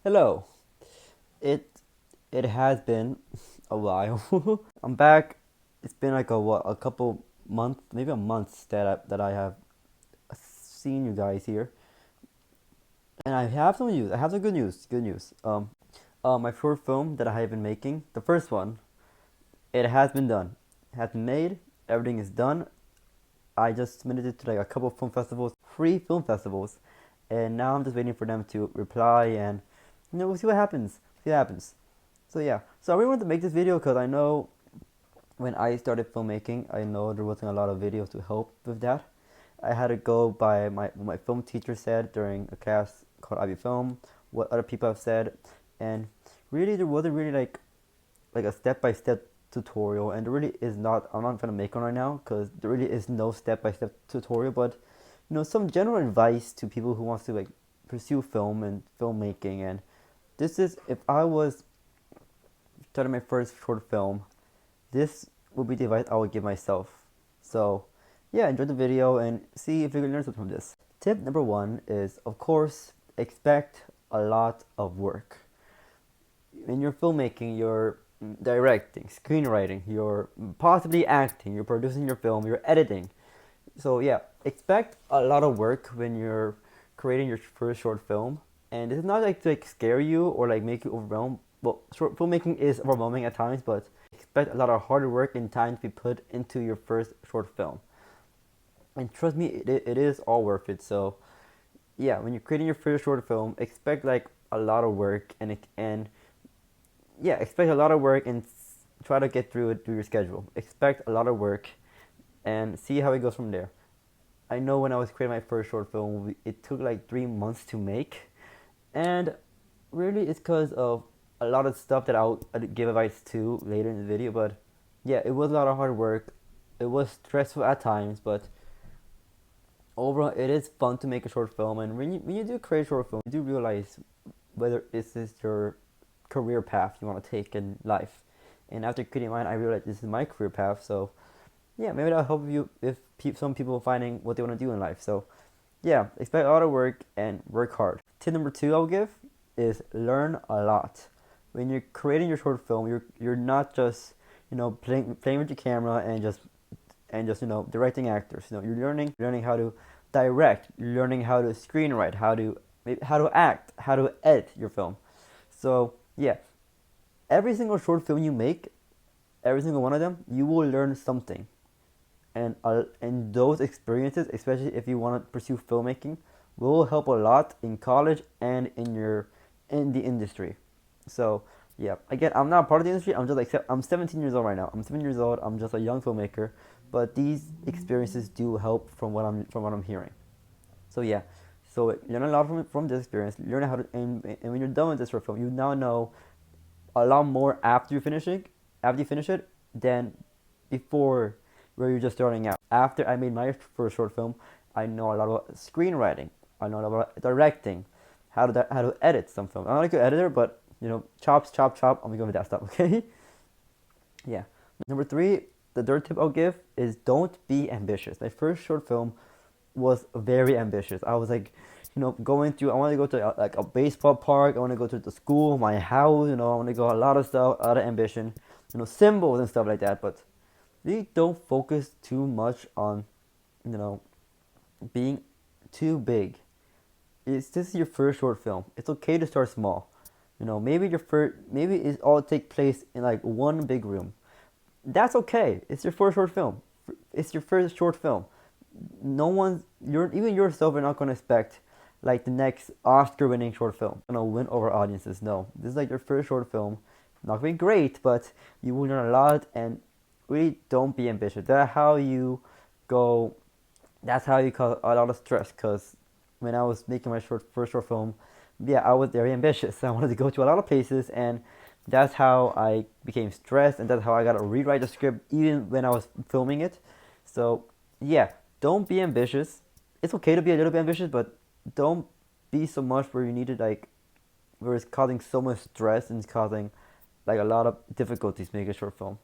Hello. It it has been a while. I'm back. It's been like a couple months, maybe a month that I have seen you guys here, and I have some news. I have some good news. Good news. My short film that I have been making, the first one, it has been done. It has been made. Everything is done. I just submitted it to like a couple film festivals, free film festivals, and now I'm just waiting for them to reply and we'll see what happens. See what happens. So yeah, so I really wanted to make this video because I know when I started filmmaking, I know there wasn't a lot of videos to help with that. I had to go by what my film teacher said during a class called IB Film, what other people have said, and really there wasn't really like a step-by-step tutorial, and there really is not. I'm not gonna make one right now because there really is no step-by-step tutorial, but some general advice to people who wants to like pursue film and filmmaking. And this is, if I was starting my first short film, this would be the advice I would give myself. So yeah, enjoy the video and see if you can learn something from this. Tip number one is, of course, expect a lot of work. In your filmmaking, you're directing, screenwriting, you're possibly acting, you're producing your film, you're editing. So yeah, expect a lot of work when you're creating your first short film. And this is not like to like scare you or like make you overwhelmed. Well, short filmmaking is overwhelming at times, but expect a lot of hard work and time to be put into your first short film. And trust me, it is all worth it. So yeah, when you're creating your first short film, expect like a lot of work and yeah, expect a lot of work and try to get through it through your schedule. Expect a lot of work and see how it goes from there. I know when I was creating my first short film, it took like 3 months to make, and really it's because of a lot of stuff that I'll give advice to later in the video. But yeah, it was a lot of hard work. It was stressful at times, but overall, it is fun to make a short film. And when you do create a short film, you do realize whether this is your career path you want to take in life. And after creating mine, I realized this is my career path. So yeah, maybe that'll help you if some people are finding what they want to do in life. So yeah, expect a lot of work and work hard. Tip number two I'll give is learn a lot. When you're creating your short film, you're not just playing with your camera and just directing actors. You're learning how to direct, you're learning how to screenwrite, how to act, how to edit your film. So yeah, every single short film you make, every single one of them, you will learn something. And those experiences, especially if you want to pursue filmmaking, will help a lot in college and in the industry. So yeah, again, I'm not part of the industry. I'm 17 years old right now. I'm 17 years old. I'm just a young filmmaker, but these experiences do help from what I'm hearing. So yeah, so learn a lot from this experience. Learn how to and when you're done with this short film, you now know a lot more after you finish it than before, where you're just starting out. After I made my first short film, I know a lot about screenwriting. I know a lot about directing, how to edit some film. I'm not a good editor, but chops, chop, chop. I'm gonna go with that stuff. Okay. Yeah. Number three, the third tip I'll give is don't be ambitious. My first short film was very ambitious. I was like, going through. I want to go to like a baseball park. I want to go to the school, my house. I want to go a lot of stuff, a lot of ambition. Symbols and stuff like that. But really, don't focus too much on, you know, being too big. This is your first short film. It's okay to start small. Maybe it all take place in like one big room. That's okay. It's your first short film. It's your first short film. No one's even yourself are not gonna expect like the next Oscar-winning short film. Gonna win over audiences. No, this is like your first short film. Not gonna be great, but you will learn a lot. And really, don't be ambitious. Go. That's how you cause a lot of stress. Cause when I was making my first short film, yeah, I was very ambitious. I wanted to go to a lot of places, and that's how I became stressed, and that's how I got to rewrite the script even when I was filming it. So yeah, don't be ambitious. It's okay to be a little bit ambitious, but don't be so much where you need to like where it's causing so much stress and it's causing like a lot of difficulties making a short film.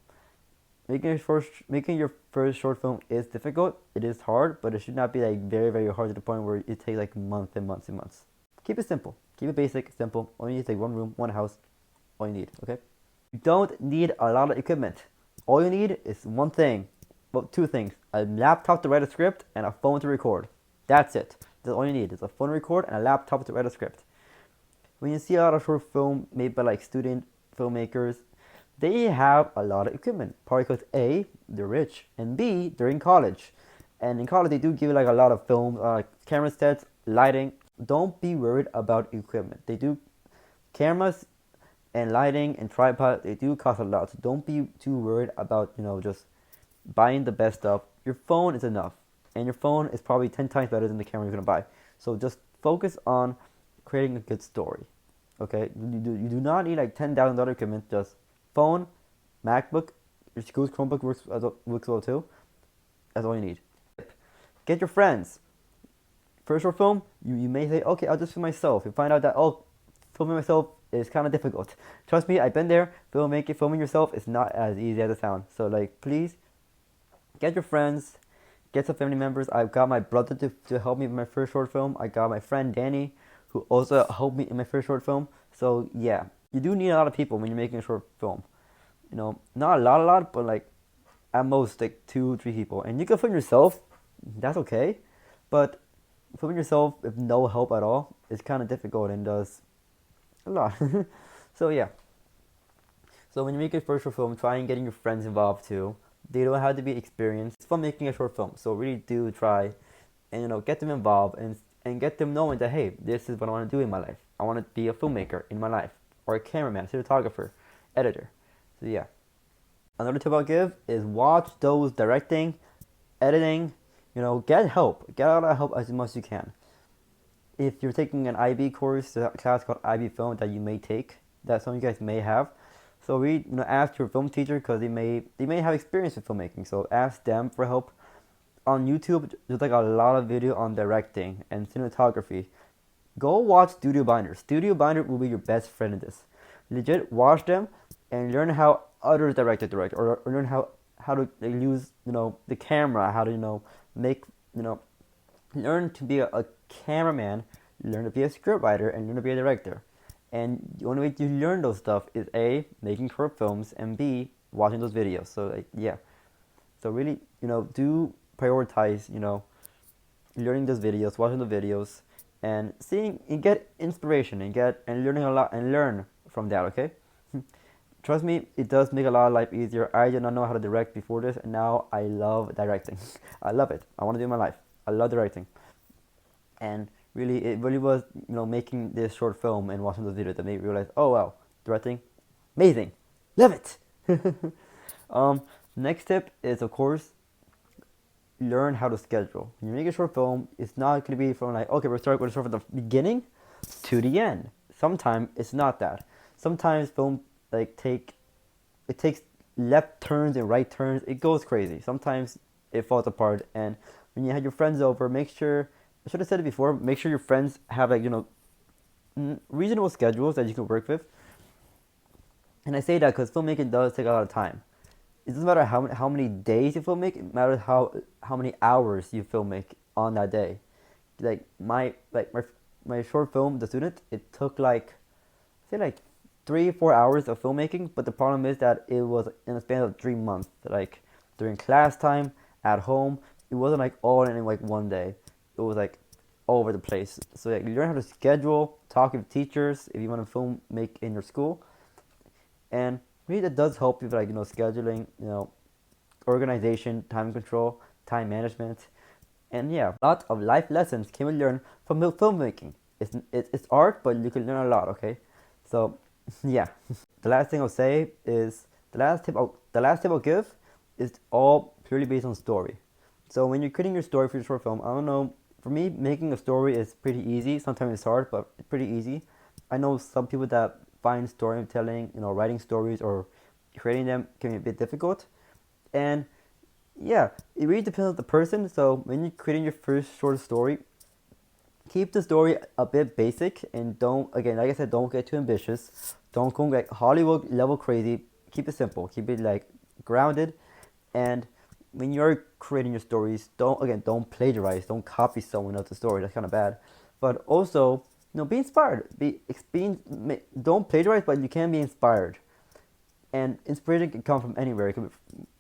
Making your first short film is difficult. It is hard, but it should not be like very very hard to the point where it takes like months and months and months. Keep it simple. Keep it basic, simple. All you need is like one room, one house. All you need, okay? You don't need a lot of equipment. All you need is one thing. Well, two things. A laptop to write a script and a phone to record. That's it. That's all you need. It's a phone to record and a laptop to write a script. When you see a lot of short film made by like student filmmakers, they have a lot of equipment. Probably because A, they're rich, and B, they're in college. And in college, they do give you like a lot of film, camera sets, lighting. Don't be worried about equipment. They do cameras and lighting and tripod. They do cost a lot. So don't be too worried about just buying the best stuff. Your phone is enough, and your phone is probably 10 times better than the camera you're gonna buy. So just focus on creating a good story. Okay, you do not need like $10,000 equipment. Just phone, MacBook, your school's Chromebook works well too. That's all you need. Get your friends. First short film, you may say, okay, I'll just film myself. You find out that, filming myself is kind of difficult. Trust me, I've been there. Filming yourself is not as easy as it sounds. So like, please, get your friends, get some family members. I've got my brother to help me with my first short film. I got my friend Danny, who also helped me in my first short film. So yeah, you do need a lot of people when you're making a short film. Not a lot, but like at most like 2-3 people. And you can film yourself, that's okay. But filming yourself with no help at all is kind of difficult and does a lot. So yeah. So when you make a first short film, try and getting your friends involved too. They don't have to be experienced. It's fun making a short film, so really do try and get them involved and get them knowing that, hey, this is what I want to do in my life. I want to be a filmmaker in my life, or a cameraman, cinematographer, editor. So yeah. Another tip I'll give is watch those directing, editing. Get help. Get a lot of help as much as you can. If you're taking an IB course, there's a class called IB Film that you may take, that some of you guys may have. So read, ask your film teacher, because they may have experience with filmmaking. So ask them for help. On YouTube, there's like a lot of video on directing and cinematography. Go watch Studio Binder. Studio Binder will be your best friend in this. Legit, watch them and learn how others direct, or learn how to use the camera, how to make learn to be a cameraman, learn to be a scriptwriter, and learn to be a director. And the only way to learn those stuff is A, making short films, and B, watching those videos. So like, yeah. So really, do prioritize, learning those videos, watching the videos, and seeing and get inspiration and learning a lot and learn from that, okay? Trust me, it does make a lot of life easier. I did not know how to direct before this, and now I love directing. I love it. I want to do it in my life. I love directing. And really, it really was, making this short film and watching those videos that made me realize, oh wow, directing, amazing, love it. Next tip is, of course, learn how to schedule. When you make a short film, it's not going to be from like, okay, we're going to start from the beginning to the end. Sometimes it's not that. Sometimes film takes left turns and right turns. It goes crazy. Sometimes it falls apart. And when you have your friends over, make sure, I should have said it before, make sure your friends have reasonable schedules that you can work with. And I say that because filmmaking does take a lot of time. It doesn't matter how many days you filmmake. It matters how many hours you filmmake on that day. Like my short film, The Student, it took like 3-4 hours of filmmaking. But the problem is that it was in a span of 3 months. Like during class time, at home, it wasn't like all in like one day. It was like all over the place. So you learn how to schedule, talk with teachers if you want to film make in your school, and really that does help you with scheduling, organization, time control, time management, and yeah, a lot of life lessons can be learned from filmmaking. It's art, but you can learn a lot. Okay, so yeah, the last thing I'll say is the last tip I'll give is all purely based on story. So when you're creating your story for your short film, I don't know. For me, making a story is pretty easy. Sometimes it's hard, but it's pretty easy. I know some people that find storytelling, writing stories or creating them can be a bit difficult. And yeah, it really depends on the person. So when you're creating your first short story, keep the story a bit basic and don't, again, like I said, don't get too ambitious. Don't go like Hollywood level crazy. Keep it simple. Keep it like grounded. And when you're creating your stories, don't plagiarize. Don't copy someone else's story. That's kind of bad. But also, be inspired. Don't plagiarize, but you can be inspired. And inspiration can come from anywhere. It can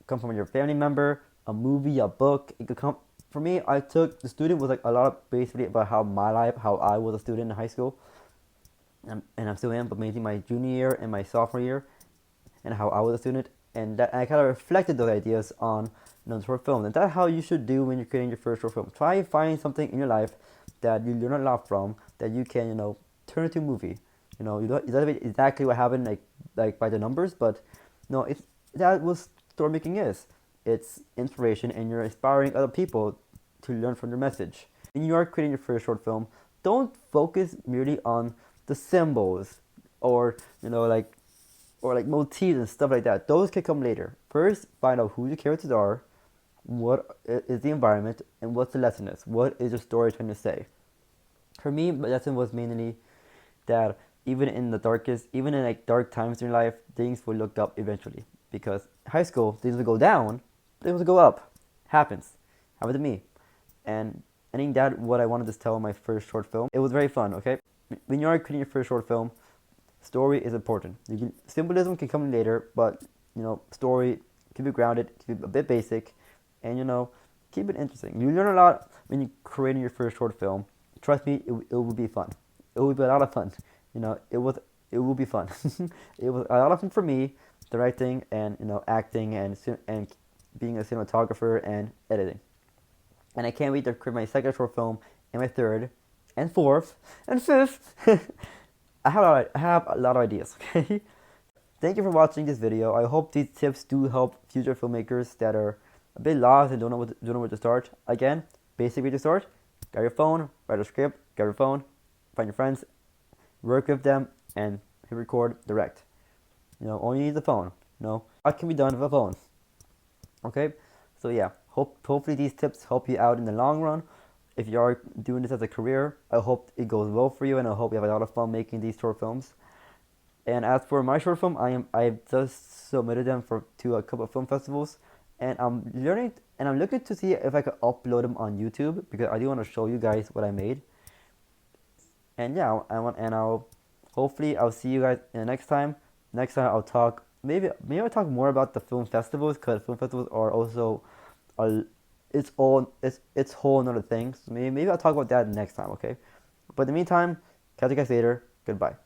come from your family member, a movie, a book. It could come. For me, I took the student was like a lot of basically about how my life, how I was a student in high school, and I still am, but mainly my junior year and my sophomore year, and how I was a student, and that I kind of reflected those ideas on short films. And that's how you should do when you're creating your first short film. Try and find something in your life that you learn a lot from that you can turn into a movie. You don't exactly what happened like by the numbers, but no, it's that what story making is. It's inspiration, and you're inspiring other people to learn from your message. When you are creating your first short film, don't focus merely on the symbols or like motifs and stuff like that. Those can come later. First, find out who the characters are, what is the environment, and what's the lesson is. What is the story trying to say? For me, the lesson was mainly that even in like dark times in your life, things will look up eventually. Because high school, things will go down, things will go up. Happened to me. And I think that what I wanted to tell in my first short film. It was very fun. Okay, when you are creating your first short film, story is important. Symbolism can come later, but story keep it grounded, keep it a bit basic, and keep it interesting. You learn a lot when you're creating your first short film. Trust me, it will be fun. It will be a lot of fun. It will be fun. It was a lot of fun for me, directing and acting and being a cinematographer and editing. And I can't wait to create my second short film and my third and fourth and fifth. I have a lot of ideas. Okay. Thank you for watching this video. I hope these tips do help future filmmakers that are a bit lost and don't know where to start. Again, basic way to start: grab your phone, write a script, grab your phone, find your friends, work with them, and hit record, direct. Only need the phone. What can be done with a phone? Okay, so yeah, hopefully these tips help you out in the long run. If you are doing this as a career, I hope it goes well for you, and I hope you have a lot of fun making these short films. And as for my short film, I've just submitted them to a couple of film festivals, and I'm looking to see if I could upload them on YouTube because I do want to show you guys what I made. And yeah, I'll hopefully I'll see you guys in the next time. Next time I'll talk maybe I'll talk more about the film festivals because film festivals are also a it's whole another thing. So maybe I'll talk about that next time. Okay, but in the meantime, catch you guys later. Goodbye.